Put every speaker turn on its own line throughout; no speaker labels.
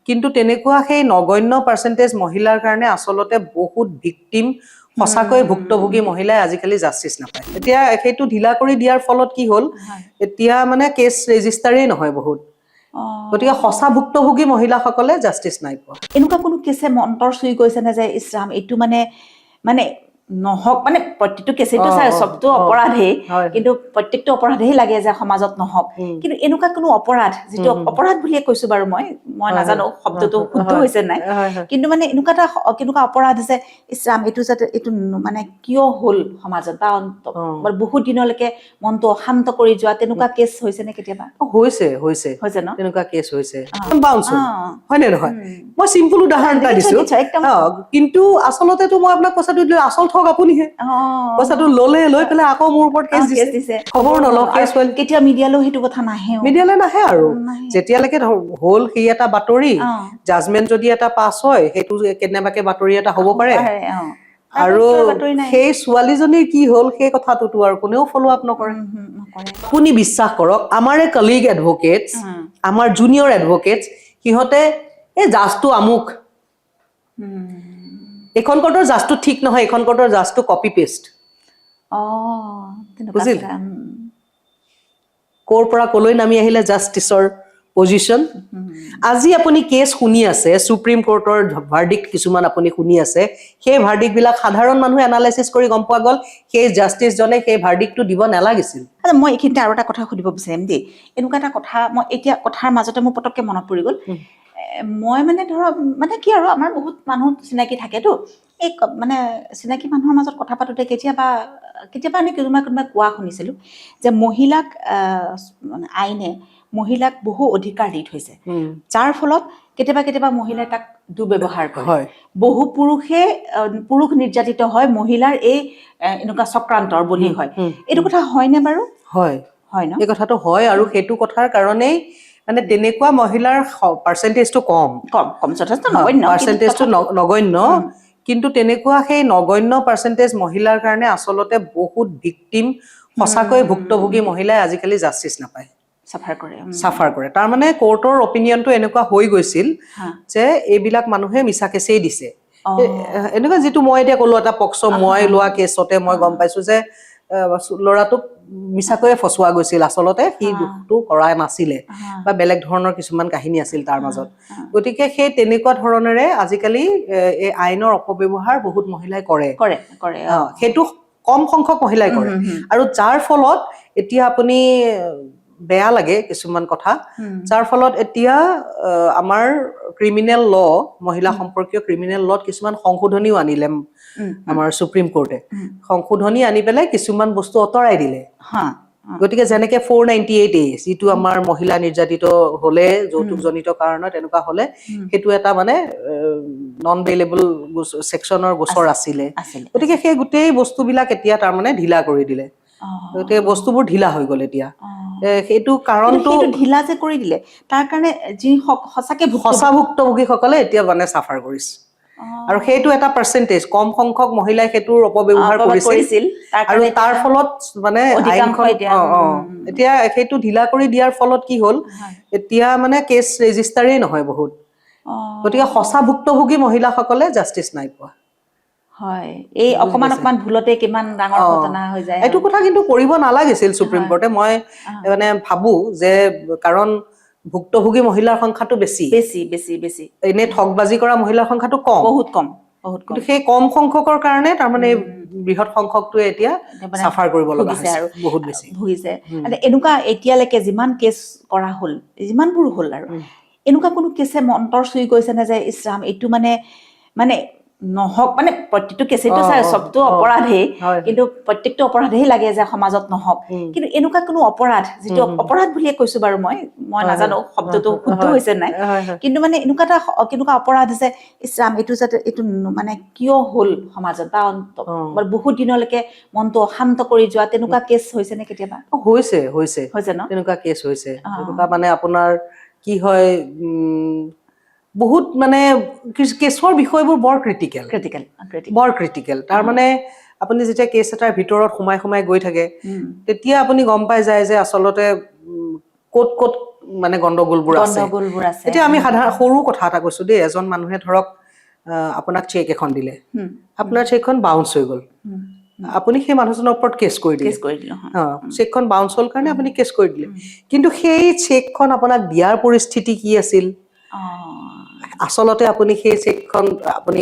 কিন্তু তেনেকুৱা সেই নগণ্য পাৰ্চেন্টেজ মহিলাৰ কাৰণে আচলতে বহুত ভিকটিম সঁচাকৈ ভুক্তভোগী মহিলাই আজিকালি জাষ্টিছ নাপায় এতিয়া সেইটো ঢিলা কৰি দিয়াৰ ফলত কি হ'ল এতিয়া মানে কেছ ৰেজিষ্টাৰেই নহয় বহুত গতিকে সঁচা ভুক্তভোগী মহিলাসকলে জাষ্টিছ নাই পোৱা
এনেকুৱা কোনো কেছে মন্তৰ চুই গৈছে নে যে ইছৰাম এইটো মানে নহওক মানে প্ৰত্যেকটো কেছেটো চাই সবটো অপৰাধেই কিন্তু প্ৰত্যেকটো অপৰাধেই লাগে যে সমাজত নহওক কিন্তু এনেকুৱা কোনো অপৰাধ যেটো অপৰাধ বুলিয়ে কৈছো বাৰু মই নাজানো শব্দটো শুদ্ধ হৈছে নাই কিন্তু মানে এনেকুৱা এটা কেনেকুৱা অপৰাধ আছে ইছৰাম এইটো যাতে এইটো মানে কিয় হ'ল সমাজত বা বহুত দিনলৈকে মনটো অশান্ত কৰি যোৱা তেনেকুৱা কেছ হৈছে নে কেতিয়াবা
হৈছে ন তেনেকুৱা কেছ হৈছে হয় নে নহয় মই সিম্পল উদাহৰণ এটা দিছো কিন্তু আচলতেতো মই আপোনাক কথাটো দিলো আসল ঠগ আপুনিহে কথাটো ললে লৈ পেলাই আকৌ মোৰ ওপৰত কেছ দিছে খবৰ নলওঁ কেছ হ'ল
কেতিয়া মিডিয়ালৈ সেইটো কথা নাহে
মিডিয়ালৈ নাহে আৰু যেতিয়ালৈকে হ'ল সেই এটা বাতৰি জাজমেন্ট যদি এটা পাছ হয় সেইটো কেনেবাকে বাতৰি এটা হ'ব পাৰে আৰু সেই ছোৱালীজনীৰ কি হ'ল সেই কথাটোতো আৰু কোনেও ফলো আপ নকৰে আপুনি বিশ্বাস কৰক আমাৰে কলিগ এডভোকেটছ আমাৰ জুনিয়ৰ এডভোকেটছ সিহঁতে এই জাজটো আমুক এখন কোৰ্টৰ জাজটো ঠিক নহয় এখন কোৰ্টৰ জাজটো কপি পেষ্ট বুজিল কোৰ পৰা কলৈ নামি আহিলে জাষ্টিছৰ পজিশন আজি আপুনি কেছ শুনি আছে সুপ্ৰিম কোৰ্টৰ ভাৰ্ডিক্ট কিছুমান আপুনি শুনি আছে সেই ভাৰ্ডিক্ট বিলাক সাধাৰণ মানুহে এনালাইসিস কৰি গম পোৱা গল সেই জাষ্টিছ জনে সেই ভাৰ্ডিক্টটো দিব নালাগিছিল
মই এইখিনিতে আৰু এটা কথা সুধিব বিচাৰিম দেই এনেকুৱা এটা কথা মই এতিয়া কথাৰ মাজতে মোৰ পটককে মনত পৰি গল মই মানে ধৰক মানে কি আৰু আমাৰ বহুত মানুহ চিনাকি থাকেতো এই মানে চিনাকি মানুহৰ মাজত কথা পাতোতে কেতিয়াবা আমি কোনোবা কোৱা শুনিছিলো যে মহিলাক মানে আইনে মহিলাক বহু অধিকাৰ দি থৈছে যাৰ ফলত কেতিয়াবা মহিলাই তাক দুৰ্ব্যৱহাৰ কৰে বহু পুৰুষ নিৰ্যাতিত হয় মহিলাৰ এই এনেকুৱা চক্ৰান্তৰ বলি হয় এইটো কথা হয়নে বাৰু
হয় ন এই কথাটো হয় আৰু সেইটো কথাৰ কাৰণেই মানে তেনেকুৱা মহিলাৰ পাৰ্চেন্টেজটো কম
যথেষ্ট নগণ্য
পাৰ্চেন্টেজটো নগণ্য কিন্তু তেনেকুৱা সেই নগণ্য পাৰ্চেন্টেজ মহিলাৰ কাৰণে আচলতে বহুত ভিকটিম সঁচাকৈ ভুক্তভোগী মহিলাই আজিকালি জাষ্টিছ নাপায় সাফাৰ কৰে তাৰ মানে কোৰ্টৰ অপিনিয়নটো এনেকুৱা হৈ গৈছিল যে এইবিলাক মানুহে মিছা কেছেই দিছে এনেকুৱা যেটো মই এতিয়া কলো এটা পক্সো মই লোৱা কেছতে মই গম পাইছো যে লৰাটোক মিছাকৈয়ে ফসোৱা গৈছিল আচলতে সি দুখটো কৰা নাছিলে বা বেলেগ ধৰণৰ কিছুমান কাহিনী আছিল তাৰ মাজত গতিকে সেই তেনেকুৱা ধৰণৰে আজিকালি এই আইনৰ অপব্যৱহাৰ বহুত মহিলাই কৰে সেইটো কম সংখ্যক মহিলাই কৰে আৰু যাৰ ফলত এতিয়া আপুনি বেয়া লাগে কিছুমান কথা যাৰ ফলত এতিয়া আমাৰ ক্ৰিমিনেল ল মহিলা সম্পৰ্কীয় ক্ৰিমিনেল লত কিছুমান সংশোধনীও আনিলে আমাৰ সুপ্ৰিম কোৰ্টে সংশোধনী আনি পেলাই কিছুমান বস্তু অতৰাই দিলে গতিকে যেনেকে 498A যিটো আমাৰ মহিলা নিৰ্যাতিত হলে যৌতুকজনিত কাৰণত এনেকুৱা হলে সেইটো এটা মানে নন বেলেবল সেকশনৰ গোচৰ আছিলে গতিকে সেই গোটেই বস্তুবিলাক এতিয়া তাৰ মানে ঢিলা কৰি দিলে গতিকে বস্তুবোৰ ঢিলা হৈ গল এতিয়া সেইটো কাৰণটো
ঢিলা যে কৰি দিলে তাৰ কাৰণে যি সঁচাকে
ভুক্তভোগীসকলে এতিয়া মানে সাফাৰ কৰিছে আৰু সেইটো এটা পাৰ্চেন্টেজ কম সংখ্যক মহিলাই সেইটোৰ অপব্যৱহাৰ কৰিছিল আৰু তাৰ ফলত মানে আইনখন এতিয়া সেইটো ঢিলা কৰি দিয়াৰ ফলত কি হ'ল এতিয়া মানে কেছ ৰেজিষ্টাৰেই নহয় বহুত গতিকে সঁচা ভুক্তভোগী মহিলাসকলে জাষ্টিছ নাই পোৱা
হয় এই অকমান ভুলতে কিমান ডাঙৰ ঘটনা হৈ যায়
এইটো কথা কিন্তু কৰিব নালাগিছিল সুপ্ৰিম কোৰ্টে মই মানে ভাবো যে কাৰণ ভুক্তভোগী মহিলাৰ সংখ্যাটো বেছি এনে ঠগবাজি কৰা মহিলাৰ সংখ্যাটো কম
বহুত কম
কিন্তু সেই কম সংখ্যকৰ কাৰণে তাৰমানে বৃহৎ সংখ্যকটোৱে এতিয়া সাফাৰ কৰিব লগা হৈছে আৰু বহুত বেছি
ভুগিছে এনেকুৱা এতিয়ালৈকে যিমান কেছ কৰা হ'ল যিমানবোৰ হ'ল আৰু এনেকুৱা কোনো কেছে মন্তৰ চুই গৈছে নে যে ইছৰাম এইটো মানে নহওক মানে প্ৰত্যেকটো কেছেটো চাই সবটো অপৰাধেই কিন্তু প্ৰত্যেকটো অপৰাধেই লাগে যে সমাজত নহওক কিন্তু এনেকুৱা কোনো অপৰাধ যেটো অপৰাধ বুলিয়ে কৈছো বাৰু মই নাজানো শব্দটো শুদ্ধ হৈছে নাই কিন্তু মানে এনেকুৱা এটা কেনেকুৱা অপৰাধ আছে ইছৰাম এইটো যাতে এইটো মানে কিয় হ'ল সমাজত বা বহুত দিনলৈকে মনটো অশান্ত কৰি যোৱা তেনেকুৱা কেছ হৈছে নে কেতিয়াবা
হৈছে ন তেনেকুৱা কেছ হৈছে তেনেকুৱা মানে আপোনাৰ কি হয় বহুত মানে কেছৰ বিষয়বোৰ বৰ ক্ৰিটিকেল তাৰ মানে আপুনি যেতিয়া কেছ এটাৰ ভিতৰত সোমাই গৈ থাকে তেতিয়া আপুনি গম পাই যায় যে আচলতে ক'ত মানে গণ্ডগোলবোৰ আছে এতিয়া আমি সাধাৰণ সৰু কথা এটা কৈছো দেই এজন মানুহে ধৰক আপোনাক চেক এখন দিলে আপোনাৰ চেকখন বাউন্স হৈ গ'ল আপুনি সেই মানুহজনৰ ওপৰত কেছ কৰি দিলে চেকখন বাউন্স হ'ল কাৰণে আপুনি কেছ কৰি দিলে কিন্তু সেই চেকখন আপোনাক দিয়াৰ পৰিস্থিতি কি আছিল আচলতে আপুনি সেই চেকখন আপুনি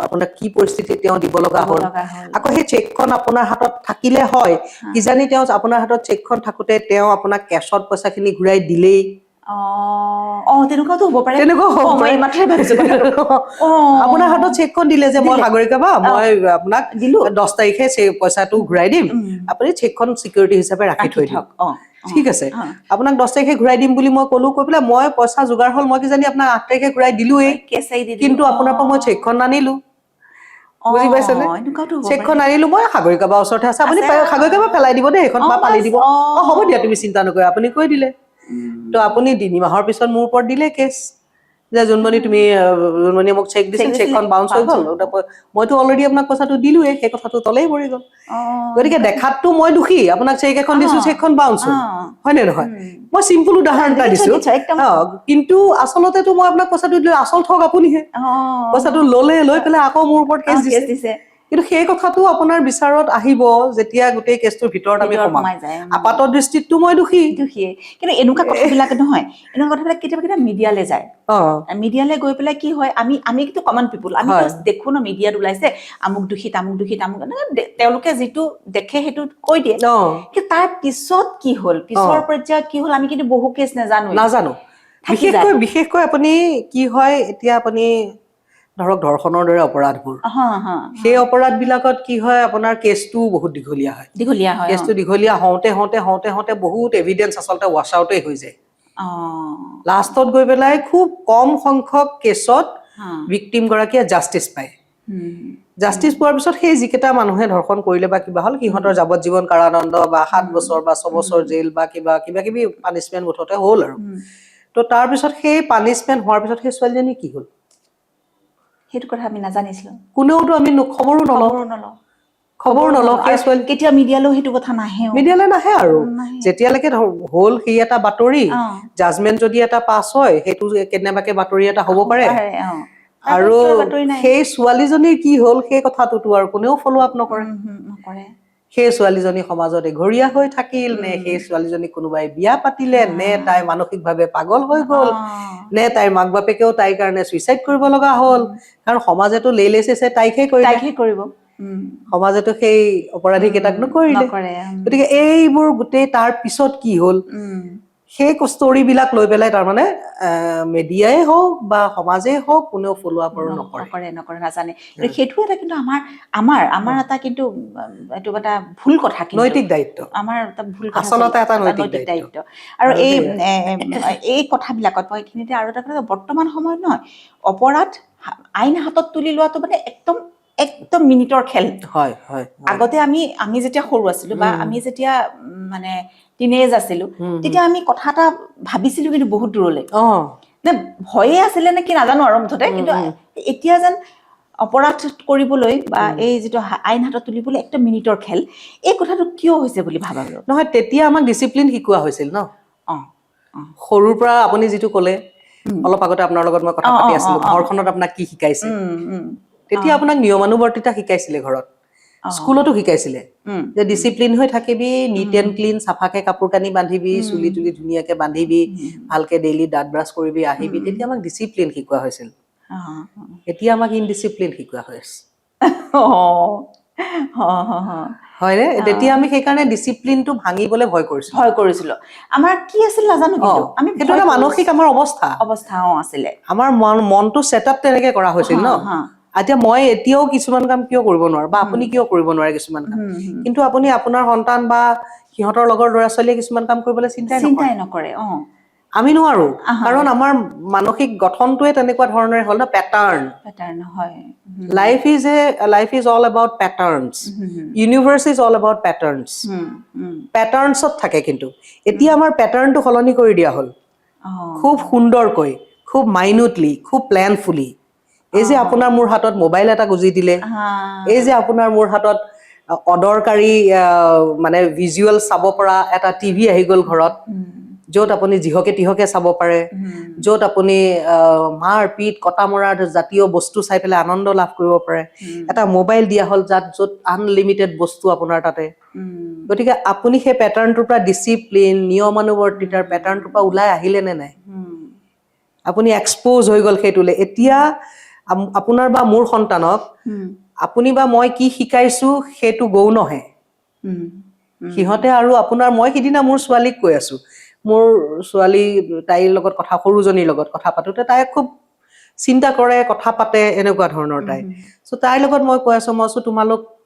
আপোনাক কি পৰিস্থিতি তেওঁ দিব লগা হ'ল আকৌ সেই চেকখন আপোনাৰ হাতত থাকিলে হয় কিজানি তেওঁ আপোনাৰ হাতত চেকখন থাকোতে তেওঁ আপোনাক কেছত পইচাখিনি ঘূৰাই দিলেই
তেনেকুৱাতো হ'ব পাৰে
আপোনাৰ হাতত চেকখন দিলে যে মই সাগৰিকা বা মই আপোনাক 10 তাৰিখে পইচাটো ঘূৰাই দিম আপুনি চেকখন চিকিউৰিটি হিচাপে ৰাখি থৈ দিয়ক ঠিক আছে আপোনাক 10 তাৰিখে ঘূৰাই দিম বুলি মই ক'লো কৈ পেলাই মই পইচা যোগাৰ হ'ল মই কিজানি আপোনাক 8 তাৰিখে ঘূৰাই দিলোৱেই কিন্তু আপোনাৰ পৰা মই চেকখন নানিলো বুজি পাইছেনে চেকখন আনিলো মই সাগৰিকা বা ওচৰতে আছে আপুনি সাগৰিকা বা পেলাই দিব দেই সেইখন বা পালি দিব হ'ব দিয়া তুমি চিন্তা নকৰিবা আপুনি কৈ দিলে তো আপুনি 3 মাহৰ পিছত মোৰ ওপৰত দিলে কেছ যে জোনমণি তুমি জোনমণি মোক চেক দিছিল চেকখন বাউন্স হৈ গ'ল মইতো অলৰেডি আপোনাক পইচাটো দিলোৱে সেই কথাটো তলেই পৰি গ'ল গতিকে দেখাতটো মই দুখী আপোনাক চেক এখন দিছো চেকখন বাউন্স হ'ল হয়নে নহয় মই চিম্পল উদাহৰণ এটা দিছো কিন্তু আচলতেতো মই আপোনাক পইচাটো দিলো আচল ঠগ আপুনিহে পইচাটো ললে লৈ পেলাই আকৌ মোৰ ওপৰত কেছ দিছে কিন্তু সেই কথাটো আপোনাৰ বিচাৰত আহিব যেতিয়া গোটেই কেছটোৰ ভিতৰত আমি সোমাম আপাতৰ দৃষ্টিতটো মই দুখী
কিন্তু এনেকুৱা কথাবিলাক নহয় এনেকুৱা কথাবিলাক কেতিয়াবা মিডিয়ালৈ যায় মিডিয়ালৈ গৈ পেলাই কি হয় আমি কিন্তু কমন পিপুল আমি দেখো ন মিডিয়াত ওলাইছে আমুক দোষী তামুক তেওঁলোকে যিটো দেখে সেইটো কৈ দিয়ে কিন্তু তাৰ পিছত কি হ'ল পিছৰ পৰ্যায়ত কি হ'ল আমি কিন্তু বহু কেছ নাজানো
বিশেষকৈ আপুনি কি হয় এতিয়া আপুনি ধৰক ধৰ্ষণৰ দৰে অপৰাধবোৰ সেই অপৰাধবিলাকত কি হয় আপোনাৰ কেছটো বহুত দীঘলীয়া হয় কেছটো দীঘলীয়া হওঁতে বহুত এভিডেন্স আচলতে ৱাশ আউটেই হৈ যায় লাষ্টত গৈ পেলাই খুব কম সংখ্যক কেছত ভিক্টিম গৰাকীয়ে জাষ্টিচ পায় জাষ্টিচ পোৱাৰ পিছত সেই যিকেইটা মানুহে ধৰ্ষণ কৰিলে বা কিবা হ'ল সিহঁতৰ যাৱজ্জীৱন কাৰাদণ্ড বা 7 বছৰ বা 6 বছৰ জেল বা কিবা কিবি পানিচমেন্ট মুঠতে হ'ল আৰু তো তাৰপিছত সেই পানিচমেন্ট হোৱাৰ পিছত সেই ছোৱালীজনী কি হ'ল
সেইটো কথা আমি নাজানিছিলো
কোনেওতো আমি খবৰো নলওঁ
কেতিয়া মিডিয়ালৈ সেইটো কথা
মিডিয়ালৈ নাহে আৰু যেতিয়ালৈকে হ'ল সেই এটা বাতৰি জাজমেন্ট যদি এটা পাছ হয় সেইটো কেনেবাকে বাতৰি এটা হ'ব পাৰে আৰু সেই ছোৱালীজনীৰ কি হ'ল সেই কথাটোতো আৰু কোনেও ফলো আপ নকৰে সেই ছোৱালীজনী সমাজত এঘৰীয়া হৈ থাকিল নে সেই ছোৱালীজনী কোনোবাই বিয়া পাতিলে নে তাই মানসিকভাৱে পাগল হৈ গ'ল নে তাইৰ মাক বাপেকেও তাইৰ কাৰণে সুইচাইড কৰিব লগা হ'ল কাৰণ সমাজেতো লেইলেচেছে তাইকে কৰিব সমাজেতো সেই অপৰাধী কেইটাক নকৰিলে গতিকে এইবোৰ গোটেই তাৰ পিছত কি হ'ল সেই ষ্টৰিবিলাক লৈ পেলাই তাৰমানে মিডিয়াই হওক বা সমাজেই হওক কোনেও ফলো আপ
নকৰে নাজানে সেইটো এটা কিন্তু আমাৰ এটা কিন্তু এইটো এটা ভুল কথা
নৈতিক দায়িত্ব
আমাৰ এটা ভুল কথা
আচলতে এটা নৈতিক দায়িত্ব
আৰু এই কথাবিলাকত মই এইখিনিতে আৰু এটা কথা বৰ্তমান সময়ত নহয় অপৰাধ আইন হাতত তুলি লোৱাটো মানে একদম মিনিটৰ খেল
হয়
আগতে আমি যেতিয়া সৰু আছিলো বা আমি যেতিয়া মানে টিনেজ আছিলো তেতিয়া আমি কথা এটা ভাবিছিলো কিন্তু বহুত দূৰলৈ ভয়ে আছিলে নে কি নাজানো আৰু মুঠতে কিন্তু এতিয়া যেন অপৰাধ কৰিবলৈ বা এই যিটো আইন হাতত তুলিবলৈ একদম মিনিটৰ খেল এই কথাটো কিয় হৈছে বুলি ভাবা
নহয় তেতিয়া আমাক ডিচিপ্লিন শিকোৱা হৈছিল ন সৰুৰ পৰা আপুনি যিটো ক'লে অলপ আগতে আপোনাৰ লগত মই কথা পাতি আছিলো ঘৰখনত আপোনাক কি শিকাইছে তেতিয়া আপোনাক নিয়মানুবৰ্তিতা শিকাইছিলে ঘৰত স্কুলতো শিকাইছিলে যে ডিচিপ্লিন হৈ থাকিবি নিট এণ্ড ক্লিন চাফাকে কাপোৰ কানি বান্ধিবি চুলি তুলি ধুনীয়াকে বান্ধিবি ভালকে ডেইলি দাঁত ব্ৰাছ কৰিবি আহিবি তেতিয়া আমাক ডিচিপ্লিন শিকোৱা হৈছিল এতিয়া আমাক ইনডিচিপ্লিন শিকোৱা হৈ আছে হয়নে তেতিয়া আমি সেইকাৰণে ডিচিপ্লিনটো ভাঙিবলৈ ভয় কৰিছিলো
আমাৰ কি আছিল নাজানো কিন্তু আমি
সেইটো এটা মানসিক আমাৰ অৱস্থা
আছিলে
আমাৰ মনটো ছেটআপ তেনেকে কৰা হৈছিল ন এতিয়া মই এতিয়াও কিছুমান কাম কিয় কৰিব নোৱাৰো বা আপুনি কিয় কৰিব নোৱাৰে কিছুমান কাম কিন্তু আপুনি আপোনাৰ সন্তান বা সিহঁতৰ লগৰ ল'ৰা ছোৱালীয়ে কিছুমান কাম কৰিবলৈ চিন্তাই
নকৰে
আমি নোৱাৰো কাৰণ আমাৰ মানসিক গঠনটোৱে তেনেকুৱা ধৰণৰে হ'ল না পেটাৰ্ণ
হয়
life is all about patterns universe is all about patterns পেটাৰ্নছত থাকে কিন্তু এতিয়া আমাৰ পেটাৰ্ণটো সলনি কৰি দিয়া হ'ল খুব সুন্দৰকৈ খুব মাইনুটলি খুব প্লেনফুলি এই যে আপোনাৰ মোৰ হাতত মোবাইল এটা গুজি দিলে এই যে আপোনাৰ মোৰ হাতত অদৰকাৰী মানে ভিজুৱেল চাব পৰা এটা টিভি আহি গ'ল ঘৰত য'ত আপুনি যিহকে তিহকে চাব পাৰে, য'ত আপুনি মাৰ পিট কটা মৰাৰ জাতীয় বস্তু চাই পেলাই আনন্দ লাভ কৰিব পাৰে, এটা মোবাইল দিয়া হ'ল য'ত আনলিমিটেড বস্তু আপোনাৰ তাতে। গতিকে আপুনি সেই পেটাৰ্ণটোৰ পৰা ডিচিপ্লিন নিয়মানুৱৰ্তিতাৰ পেটাৰ্ণটোৰ পৰা ওলাই আহিলে নে নাই, আপুনি এক্সপ'জ হৈ গ'ল সেইটোলৈ। এতিয়া আপোনাৰ বা মোৰ সন্তানক আপুনি বা মই কি শিকাইছো সেইটো গৌণহে। সিহঁতে আৰু আপোনাৰ, মই সিদিনা মোৰ ছোৱালীক কৈ আছো, মোৰ ছোৱালী তাইৰ লগত সৰুজনীৰ লগত কথা পাতোতে তাই খুব চিন্তা কৰে, কথা পাতে, এনেকুৱা ধৰণৰ তাই। চ' তাইৰ লগত মই কৈ আছো, মই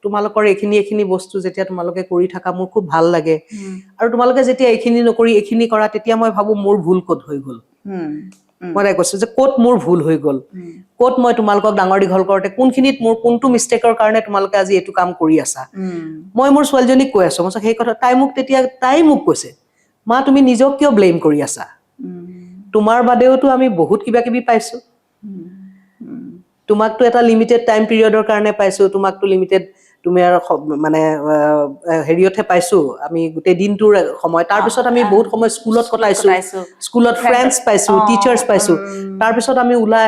তোমালোকৰ এইখিনি বস্তু যেতিয়া তোমালোকে কৰি থাকা মোৰ খুব ভাল লাগে, আৰু তোমালোকে যেতিয়া এইখিনি নকৰি এইখিনি কৰা তেতিয়া মই ভাবো মোৰ ভুল ক'ত হৈ গ'ল। মই তাই কৈছো যে ক'ত মোৰ ভুল হৈ গ'ল, ক'ত মই তোমালোকক ডাঙৰ দীঘল কৰোতে কোনখিনিত মোৰ কোনটো মিষ্টেকৰ কাৰণে তোমালোকে আজি এইটো কাম কৰি আছা। মই মোৰ ছোৱালীজনীক কৈ আছো, মই সেই কথা তাই মোক কৈছে, মা তুমি নিজক কিয় ব্লেম কৰি আছা, তোমাৰ বাদেওতো আমি বহুত কিবা কিবি পাইছো, তোমাকতো এটা লিমিটেড টাইম পিৰিয়ডৰ কাৰণে পাইছো, তোমাকতো লিমিটেড তুমি আৰু মানে হেৰিয়তহে পাইছো আমি গোটেই দিনটোৰ সময়, তাৰপিছত আমি বহুত সময় স্কুলত কটাইছো, স্কুলত ফ্ৰেণ্ডছ পাইছো, টিচাৰ্ছ পাইছো, তাৰপিছত আমি ওলাই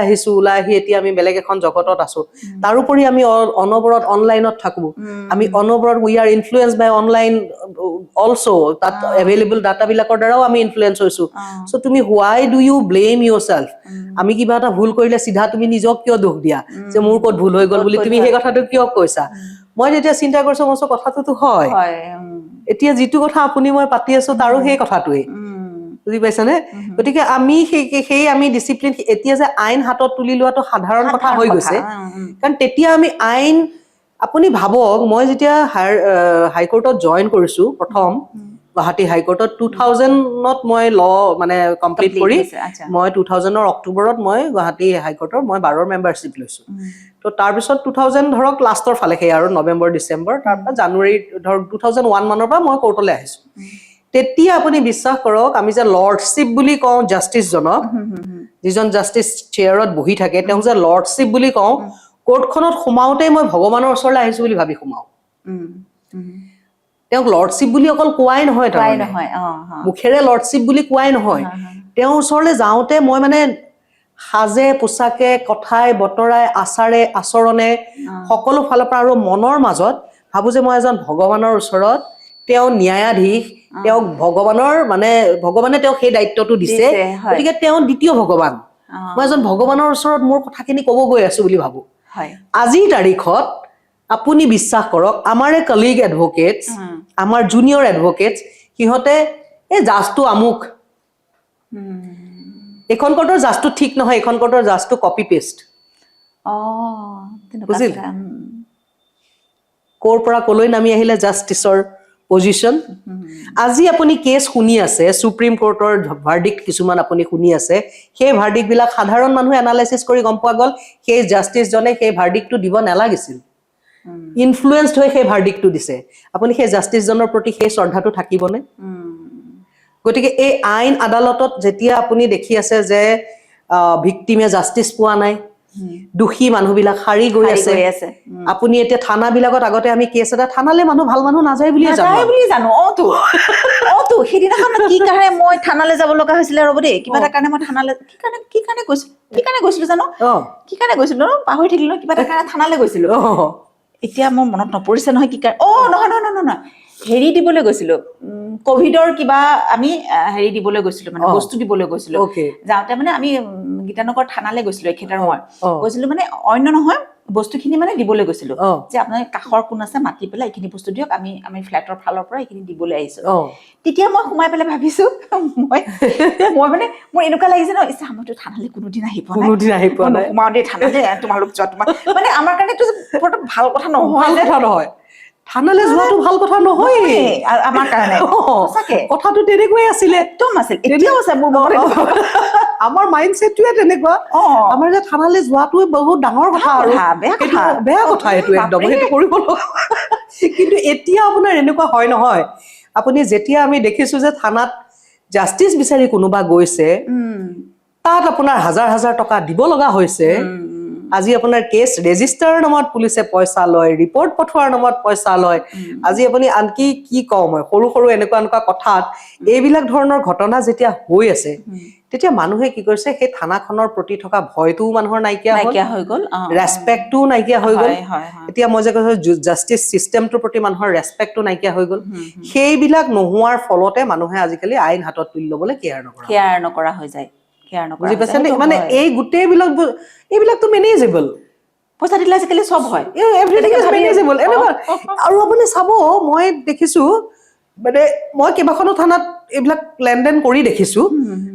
আহি এতিয়া আমি বেলেগ এখন জগতত আছো। তাৰোপৰি আমি অনবৰত অনলাইনত থাকো, আমি অনবৰত we are influence by online also', তাত এভেইলেবল ডাটাবিলাকৰ দ্বাৰাও আমি ইনফ্লুৱেঞ্চ হৈছো। চ' তুমি why do you blame yourself, আমি কিবা এটা ভুল কৰিলে চিধা তুমি নিজক কিয় দুখ দিয়া যে মোৰ ক'ত ভুল হৈ গ'ল বুলি, তুমি সেই কথাটো কিয় কৈছা। মই যেতিয়া চিন্তা কৰিছো, মই কথাটোতো হয়, এতিয়া যিটো কথা আপুনি মই পাতি আছো তাৰো সেই কথাটোৱেই, বুজি পাইছানে। গতিকে আমি আমি ডিচিপ্লিন, এতিয়া যে আইন হাতত তুলি লোৱাটো সাধাৰণ কথা হৈ গৈছে, কাৰণ তেতিয়া আমি আইন, আপুনি ভাবক, মই যেতিয়া হাইকোৰ্টত জইন কৰিছো প্ৰথম, গুৱাহাটী হাইকোৰ্টত 2000ত মই মানে কমপ্লিট কৰি, মই 2000ৰ অক্টোবৰত মই গুৱাহাটী হাইকোৰ্টৰ মই 12 মেম্বাৰশ্বিপ লৈছো। তো তাৰপিছত 2000 ধৰক লাষ্টৰ ফালে, সেই আৰু নৱেম্বৰ ডিচেম্বৰ, তাৰপৰা জানুৱাৰী ধৰক 2001 মানৰ পৰা মই কোৰ্টলৈ আহিছো। তেতিয়া আপুনি বিশ্বাস কৰক, আমি যে লৰ্ডশ্বিপ বুলি কওঁ জাষ্টিছজনক, যিজন জাষ্টিছ চেয়াৰত বহি থাকে, তেওঁক যে লৰ্ডশ্বিপ বুলি কওঁ, কোৰ্টখনত সোমাওতেই মই ভগৱানৰ ওচৰলৈ আহিছো বুলি ভাবি সোমাও। তেওঁক লৰ্ডশ্বিপ বুলি অকল কোৱাই নহয়, তাৰমানে মুখেৰে লৰ্ডশ্বিপ বুলি কোৱাই নহয়, তেওঁৰ ওচৰলৈ যাওঁতে মই মানে সাজে পোছাকে, কথাই বতৰাই, আচাৰে আচৰণে, সকলো ফালৰ পৰা, আৰু মনৰ মাজত ভাবো যে মই এজন ভগৱানৰ ওচৰত, তেওঁ ন্যায়াধীশ, তেওঁক ভগৱানে তেওঁক সেই দায়িত্বটো দিছে, গতিকে তেওঁ দ্বিতীয় ভগৱান, মই এজন ভগৱানৰ ওচৰত মোৰ কথাখিনি ক'ব গৈ আছো বুলি ভাবো। আজিৰ তাৰিখত আপুনি বিশ্বাস কৰক, আমাৰে কলিগ এডভকেটছ, আমাৰ জুনিয়ৰ এডভকেটছ, সিহঁতে এই জাজটো আমুক, এইখন কোৰ্টৰ জাজটো ঠিক নহয়, এইখন কোৰ্টৰ জাজটো কপি পেষ্ট, বুজিলে, ক'ৰ পৰা ক'লৈ নামি আহিলে জাষ্টিছৰ পজিশ্যন। আজি আপুনি কেছ শুনি আছে, সুপ্ৰিম কোৰ্টৰ ভাৰ্ডিক্ট কিছুমান আপুনি শুনি আছে, সেই ভাৰ্ডিক্টবিলাক সাধাৰণ মানুহে এনালাইচিছ কৰি গম পোৱা গ'ল, সেই জাষ্টিছজনে সেই ভাৰ্ডিক্টটো দিব নালাগিছিল, ইনফ্লুৱেঞ্চড হৈ সেই ভাৰ্ডিক্টটো দিছে। আপুনি সেই জাষ্টিছজনৰ প্ৰতি সেই শ্ৰদ্ধাটো থাকিবনে? গতিকে এই আইন আদালতত যেতিয়া আপুনি দেখি আছে যে ভিক্টিমে জাষ্টিছ পোৱা নাই, দোষী মানুহবিলাক হাৰি গৈ আছে, আপুনি এতিয়া থানাবিলাকত, আগতে আমি কেছ এটা, থানালৈ ভাল মানুহ নাযায় বুলিয়ে জানো।
সেইদিনাখন কি কাৰণে মই থানালৈ যাব লগা হৈছিলে, ৰ'ব দেই, কিবা এটা কাৰণে মই থানালৈ, কি কাৰণে গৈছিলো জানো, কি কাৰণে গৈছিলো, পাহৰি থাকিলো, কিবা এটা কাৰণে থানালৈ গৈছিলো, এতিয়া মোৰ মনত নপৰিছে নহয় কি কাৰণে। নহয়, হেৰি দিবলৈ গৈছিলো, কভিডৰ কিবা আমি হেৰি দিবলৈ গৈছিলো, মানে বস্তু দিবলৈ গৈছিলো। যাওঁতে মানে আমি গীতানগৰ থানালৈ গৈছিলো, এখেত আৰু মই গৈছিলো, মানে অন্য নহয়, বস্তুখিনি মানে দিবলৈ গৈছিলো, যে আপোনালোকে কাষৰ কোন আছে মাতি পেলাই এইখিনি বস্তু দিয়ক, আমি ফ্লেটৰ ফালৰ পৰা এইখিনি দিবলৈ আহিছো। তেতিয়া মই সোমাই পেলাই ভাবিছো, মই মানে মোৰ এনেকুৱা লাগিছে ন, মইতো থানালৈ কোনোদিন আহি পোৱা নাই, সোমাও দেই থানালৈ, তোমালোক যোৱা, মানে আমাৰ কাৰণে এইটো ভাল কথা নহয়,
থানালৈ যোৱাটো ভাল কথা নহয়
আমাৰ কাৰণে,
কথাটো তেনেকুৱাই আছিলে,
একদম আছিল, এতিয়াও আছে মোৰ মনত।
আমাৰ মাইণ্ডছেটটোৱে তেনেকুৱা, আমাৰ যে থানালৈ যোৱাটোৱে বহুত ডাঙৰ কথা, আৰু বেয়া কথা এইটো, একদম সেইটো কৰিব লগা। কিন্তু এতিয়া আপোনাৰ এনেকুৱা হয় নহয়, আপুনি যেতিয়া আমি দেখিছো যে থানাত জাষ্টিচ বিচাৰি কোনোবা গৈছে, তাত আপোনাৰ হাজাৰ হাজাৰ টকা দিব লগা হৈছে, আজি আপোনাৰ কেছ ৰেজিষ্টাৰৰ নামত পুলিচে পইচা লয়, ৰিপৰ্ট পঠোৱাৰ নামত পইচা লয়। আজি আপুনি আনকি কি কওঁ মই সৰু সৰু এনেকুৱা কথাত এইবিলাক ধৰণৰ ঘটনা যেতিয়া হৈ আছে তেতিয়া মানুহে কি কৰিছে সেই থানাখনৰ প্ৰতি থকা ভয়টোও মানুহৰ নাইকিয়া
হৈ গ'ল,
ৰেচপেক্টটোও নাইকিয়া হৈ গ'ল। এতিয়া মই যে কৈছো জাষ্টিচ চিষ্টেমটোৰ প্ৰতি মানুহৰ ৰেচপেক্টটো নাইকিয়া হৈ গ'ল। সেইবিলাক নোহোৱাৰ ফলতে মানুহে আজিকালি আইন হাতত তুলি ল'বলৈ কেয়াৰ
নকৰা হৈ যায়।
বুজি পাইছে নে? মানে এই এইবিলাকতো মেনেজেবল,
পইচা দিলে আজিকালি চব হয়,
এভৰিথিং ইজ মেনেজেবল। আৰু আপুনি চাব, মই দেখিছো মানে মই কেইবাখনো থানাত এইবিলাক লেনদেন কৰি দেখিছো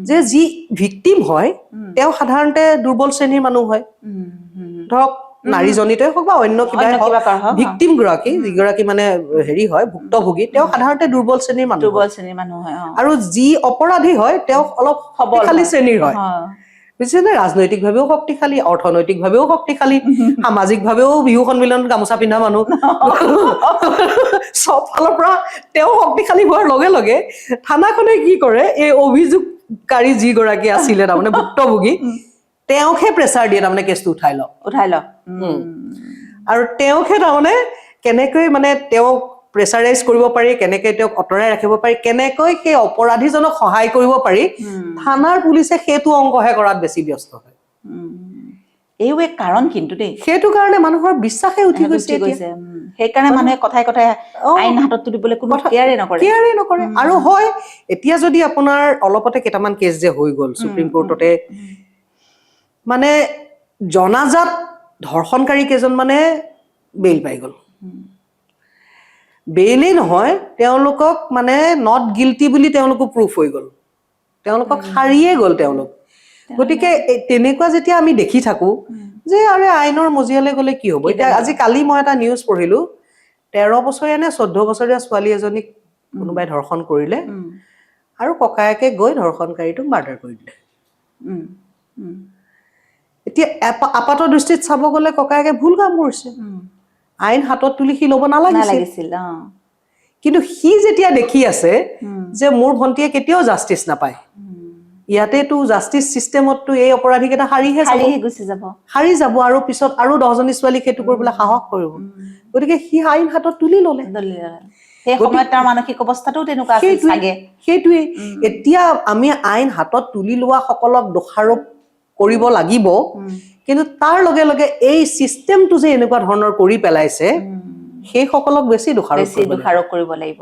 যে যি ভিক্টিম হয় তেওঁ সাধাৰণতে দুৰ্বল শ্ৰেণীৰ মানুহ হয়। ধৰক নাৰীজনীটোৱে হওক বা অন্য কিবাই হওক, ভিক্টিম গৰাকী যিগৰাকী মানে হেৰি হয় ভুক্তভোগী তেওঁ সাধাৰণতে দুৰ্বল শ্ৰেণীৰ মানুহ হয়। আৰু যি অপৰাধী হয় তেওঁ অলপ শক্তিশালী শ্ৰেণীৰ হয়। বুজিছে নে? ৰাজনৈতিকভাৱেও শক্তিশালী, অৰ্থনৈতিকভাৱেও শক্তিশালী, সামাজিকভাৱেও বিহু সন্মিলনত গামোচা পিন্ধা মানুহ, চব ফালৰ পৰা তেওঁ শক্তিশালী হোৱাৰ লগে লগে থানাখনে কি কৰে, এই অভিযোগকাৰী যিগৰাকী আছিলে তাৰমানে ভুক্তভোগী তেওঁকহে প্ৰেছাৰ দিয়ে, তাৰমানে কেছটো উঠাই ল। আৰু তেওঁকহে তাৰমানে কেনেকৈ মানে তেওঁক প্ৰেছাৰাইজ কৰিব পাৰি, কেনেকৈ তেওঁক আঁতৰাই ৰাখিব পাৰি, কেনেকৈ সেই অপৰাধীজনক সহায় কৰিব পাৰি, থানাৰ পুলিচে সেইটো অংকহে কৰাত বেছি ব্যস্ত হয়।
এইও এক কাৰণ কিন্তু দেই,
সেইটো কাৰণে মানুহৰ বিশ্বাসে উঠি গৈছে।
সেইকাৰণে মানুহে কথাই আইন হাতত তুলিবলৈ কোনো কেয়াৰে নকৰে।
আৰু হয় এতিয়া যদি আপোনাৰ অলপতে কেইটামান কেছ যে হৈ গ'ল সুপ্ৰিম কোৰ্টতে, মানে জনাজাত ধৰ্ষণকাৰী কেইজন মানে বেইল পাই গ'ল। বেইলেই নহয়, তেওঁলোকক মানে নট গিল্টি বুলি তেওঁলোকো প্ৰুফ হৈ গ'ল, তেওঁলোকক সাৰিয়ে গ'ল তেওঁলোক। গতিকে তেনেকুৱা যেতিয়া আমি দেখি থাকো যে আৰে আইনৰ মজিয়ালৈ গ'লে কি হ'ব। এতিয়া আজি কালি মই এটা নিউজ পঢ়িলো, 13 বছৰীয়া নে 14 বছৰীয়া ছোৱালী এজনীক কোনোবাই ধৰ্ষণ কৰিলে আৰু ককায়েকে গৈ ধৰ্ষণকাৰীটোক মাৰ্ডাৰ কৰি দিলে। এতিয়া আপাত দৃষ্টিত চাব গ'লে ককায়েকে ভুল কাম কৰিছে, আইন হাতত তুলি সি ল'ব নালাগিছিল। কিন্তু সি যেতিয়া দেখি আছে যে মোৰ ভন্টীয়ে কেতিয়াও জাষ্টিচ নাপায়, ইয়াতেতো জাষ্টিচ চিষ্টেমততো এই অপৰাধীকেইটা হাৰি যাব আৰু পিছত আৰু 10জনী ছোৱালীক সেইটো কৰিবলৈ সাহস কৰিব। গতিকে সি আইন হাতত তুলি ল'লে।
সেই সময়ত তাৰ মানসিক অৱস্থাটো তেনেকুৱা আছিল চাগে।
সেইটোৱে এতিয়া আমি আইন হাতত তুলি লোৱা সকলক দোষাৰোপ কৰিব লাগিব, কিন্তু তাৰ লগে লগে এই চিষ্টেমটো যে এনেকুৱা ধৰণৰ কৰি পেলাইছে সেই সকলক বেছি দোষাৰোপ কৰিব লাগিব।